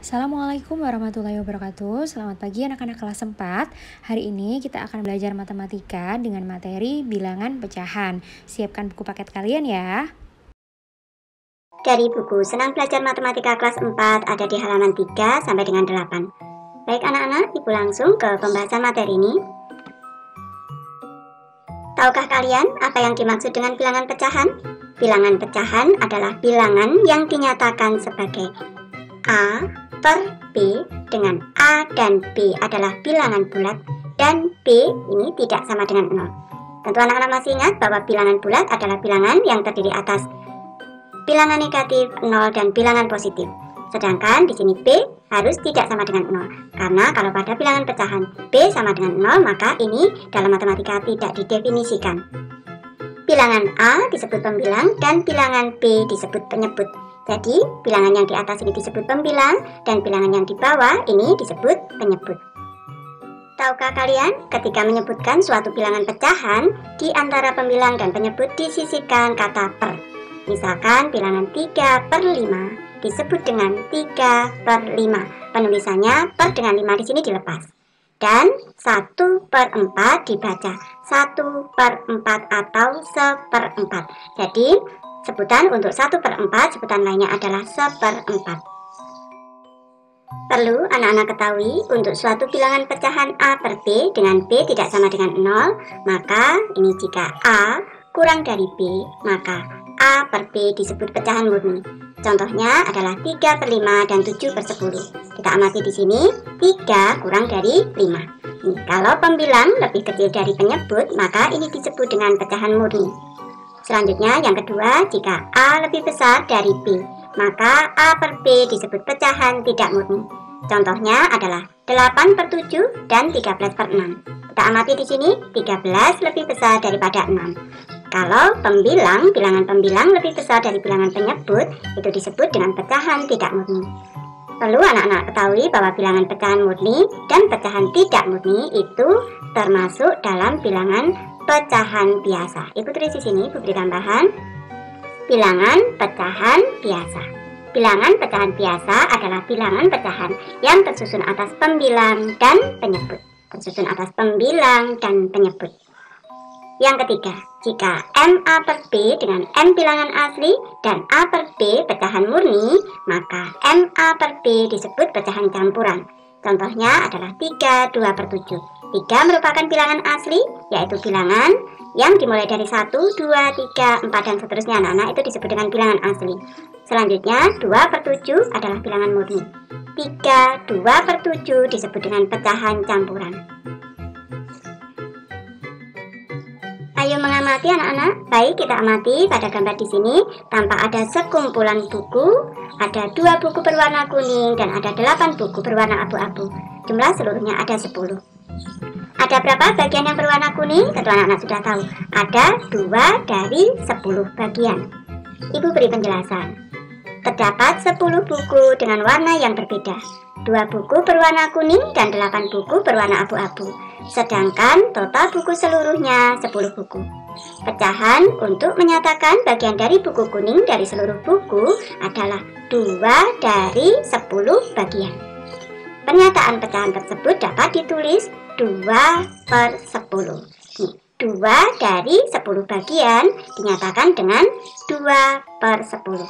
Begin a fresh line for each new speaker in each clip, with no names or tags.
Assalamualaikum warahmatullahi wabarakatuh. Selamat pagi anak-anak kelas 4. Hari ini kita akan belajar matematika dengan materi bilangan pecahan. Siapkan buku paket kalian ya.
Dari buku Senang Belajar Matematika kelas 4 ada di halaman 3 sampai dengan 8. Baik anak-anak, Ibu langsung ke pembahasan materi ini. Tahukah kalian apa yang dimaksud dengan bilangan pecahan? Bilangan pecahan adalah bilangan yang dinyatakan sebagai A per B dengan A dan B adalah bilangan bulat dan B ini tidak sama dengan 0. Tentu anak-anak masih ingat bahwa bilangan bulat adalah bilangan yang terdiri atas bilangan negatif, 0, dan bilangan positif. Sedangkan di sini B harus tidak sama dengan 0. Karena kalau pada bilangan pecahan B sama dengan 0, maka ini dalam matematika tidak didefinisikan. Bilangan A disebut pembilang dan bilangan B disebut penyebut. Jadi, bilangan yang di atas ini disebut pembilang dan bilangan yang di bawah ini disebut penyebut. Tahukah kalian ketika menyebutkan suatu bilangan pecahan, di antara pembilang dan penyebut disisipkan kata per. Misalkan bilangan 3 per 5 disebut dengan 3 per 5. Penulisannya per dengan 5 di sini dilepas. Dan 1 per 4 dibaca 1 per 4 atau 1/4. Jadi, sebutan untuk 1 per 4, sebutan lainnya adalah 1/4. Perlu anak-anak ketahui, untuk suatu bilangan pecahan A per B dengan B tidak sama dengan 0, maka ini jika A kurang dari B, maka A per B disebut pecahan murni. Contohnya adalah 3 per 5 dan 7 per 10. Kita amati di sini, 3 kurang dari 5. Kalau pembilang lebih kecil dari penyebut, maka ini disebut dengan pecahan murni. Selanjutnya, yang kedua, jika A lebih besar dari B, maka A per B disebut pecahan tidak murni. Contohnya adalah 8 per 7 dan 13 per 6. Kita amati di sini, 13 lebih besar daripada 6. Kalau bilangan pembilang lebih besar dari bilangan penyebut, itu disebut dengan pecahan tidak murni. Perlu anak-anak ketahui bahwa bilangan pecahan murni dan pecahan tidak murni itu termasuk dalam bilangan pecahan biasa. Ibu tulis di sini, Ibu beri tambahan bilangan pecahan biasa. Bilangan pecahan biasa adalah bilangan pecahan yang tersusun atas pembilang dan penyebut. Tersusun atas pembilang dan penyebut. Yang ketiga, jika MA per B dengan M bilangan asli dan A per B pecahan murni, maka MA per B disebut pecahan campuran. Contohnya adalah 3, 2 per 7. 3 merupakan bilangan asli, yaitu bilangan yang dimulai dari 1, 2, 3, 4, dan seterusnya anak-anak, itu disebut dengan bilangan asli. Selanjutnya, 2 per 7 adalah bilangan murni. 3, 2 per 7 disebut dengan pecahan campuran. Ayo mengamati anak-anak. Baik, kita amati pada gambar di sini, tampak ada sekumpulan buku, ada 2 buku berwarna kuning dan ada 8 buku berwarna abu-abu. Jumlah seluruhnya ada 10. Ada berapa bagian yang berwarna kuning? Tentu anak-anak sudah tahu. Ada 2 dari 10 bagian. Ibu beri penjelasan. Terdapat 10 buku dengan warna yang berbeda. 2 buku berwarna kuning dan 8 buku berwarna abu-abu. Sedangkan total buku seluruhnya 10 buku. Pecahan untuk menyatakan bagian dari buku kuning dari seluruh buku adalah 2 dari 10 bagian. Pernyataan pecahan tersebut dapat ditulis 2 per 10. 2 dari 10 bagian dinyatakan dengan 2 per 10.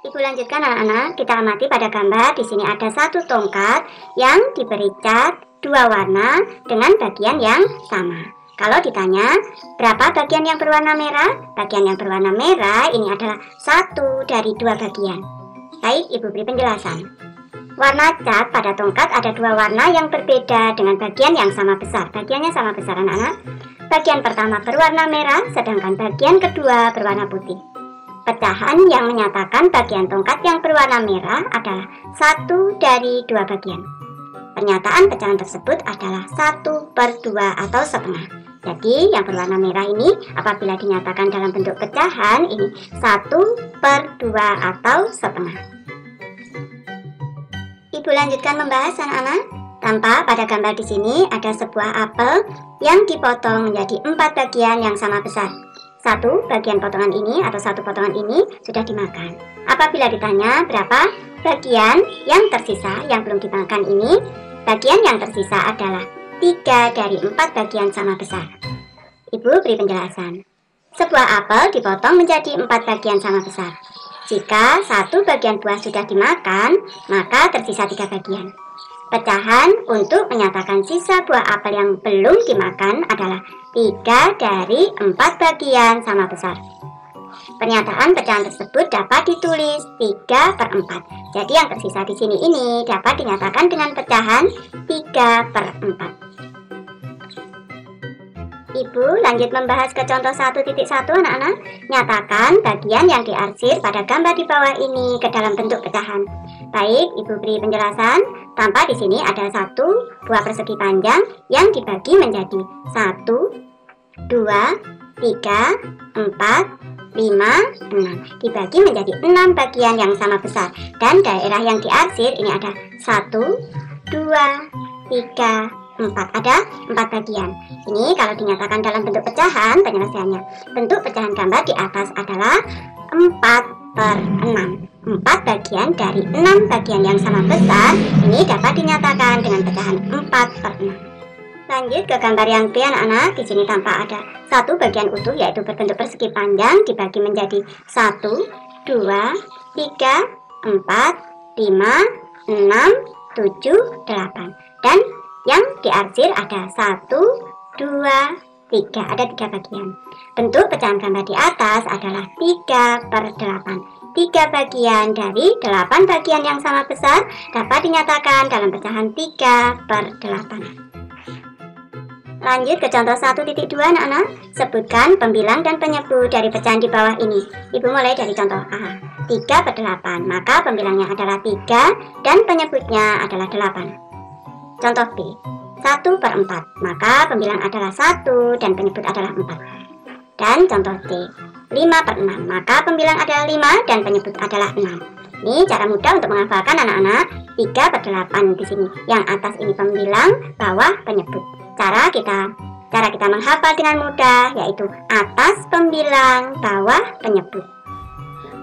Ibu lanjutkan anak-anak, kita amati pada gambar. Di sini ada 1 tongkat yang diberi cat 2 warna dengan bagian yang sama. Kalau ditanya berapa bagian yang berwarna merah, bagian yang berwarna merah ini adalah 1 dari 2 bagian. Baik, Ibu beri penjelasan. Warna cat pada tongkat ada 2 warna yang berbeda dengan bagian yang sama besar. Bagiannya sama besar anak-anak. Bagian pertama berwarna merah, sedangkan bagian kedua berwarna putih. Pecahan yang menyatakan bagian tongkat yang berwarna merah adalah 1 dari 2 bagian. Pernyataan pecahan tersebut adalah 1 per 2 atau setengah. Jadi yang berwarna merah ini apabila dinyatakan dalam bentuk pecahan ini 1 per 2 atau setengah. Ibu lanjutkan membahas anak-anak. Tampak pada gambar di sini ada sebuah apel yang dipotong menjadi 4 bagian yang sama besar. 1 bagian potongan ini atau 1 potongan ini sudah dimakan. Apabila ditanya berapa Bagian yang tersisa yang belum dimakan ini, bagian yang tersisa adalah 3 dari 4 bagian sama besar. Ibu beri penjelasan. Sebuah apel dipotong menjadi 4 bagian sama besar. Jika satu bagian buah sudah dimakan, maka tersisa 3 bagian. Pecahan untuk menyatakan sisa buah apel yang belum dimakan adalah 3 dari 4 bagian sama besar. Pernyataan pecahan tersebut dapat ditulis 3/4. Jadi yang tersisa di sini ini dapat dinyatakan dengan pecahan 3/4. Ibu lanjut membahas ke contoh 1.1 anak-anak. Nyatakan bagian yang diarsir pada gambar di bawah ini ke dalam bentuk pecahan. Baik, Ibu beri penjelasan. Tampak di sini ada satu buah persegi panjang yang dibagi menjadi 1, 2, 3, 4, 5, 6. Dibagi menjadi 6 bagian yang sama besar. Dan daerah yang diarsir ini ada 1, 2, 3, 4. Ada 4 bagian. Ini kalau dinyatakan dalam bentuk pecahan penyelesaiannya. Bentuk pecahan gambar di atas adalah 4/6. 4 bagian dari 6 bagian yang sama besar ini dapat dinyatakan dengan pecahan 4/6. Lanjut ke gambar yang B anak-anak. Di sini tampak ada satu bagian utuh yaitu berbentuk persegi panjang dibagi menjadi 1, 2, 3, 4, 5, 6, 7, 8. Dan yang diarsir ada 1, 2, 3. Ada 3 bagian. Bentuk pecahan gambar di atas adalah 3/8. 3 bagian dari 8 bagian yang sama besar dapat dinyatakan dalam pecahan 3/8. Lanjut ke contoh 1.2 anak-anak. Sebutkan pembilang dan penyebut dari pecahan di bawah ini. Ibu mulai dari contoh A. 3/8. Maka pembilangnya adalah 3 dan penyebutnya adalah 8. Contoh B. 1/4. Maka pembilang adalah 1 dan penyebut adalah 4. Dan contoh C. 5/6. Maka pembilang adalah 5 dan penyebut adalah 6. Ini cara mudah untuk menghafalkan anak-anak. 3/8 di sini. Yang atas ini pembilang, bawah penyebut. Cara kita menghafal dengan mudah yaitu atas pembilang, bawah penyebut.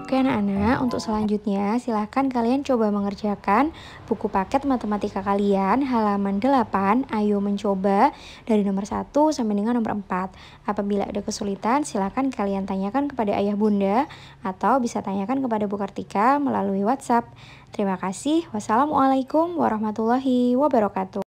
Oke anak-anak, untuk selanjutnya silahkan kalian coba mengerjakan buku paket matematika kalian halaman 8. Ayo mencoba dari nomor 1 sampai dengan nomor 4. Apabila ada kesulitan silahkan kalian tanyakan kepada ayah bunda atau bisa tanyakan kepada Bu Kartika melalui WhatsApp. Terima kasih. Wassalamualaikum warahmatullahi wabarakatuh.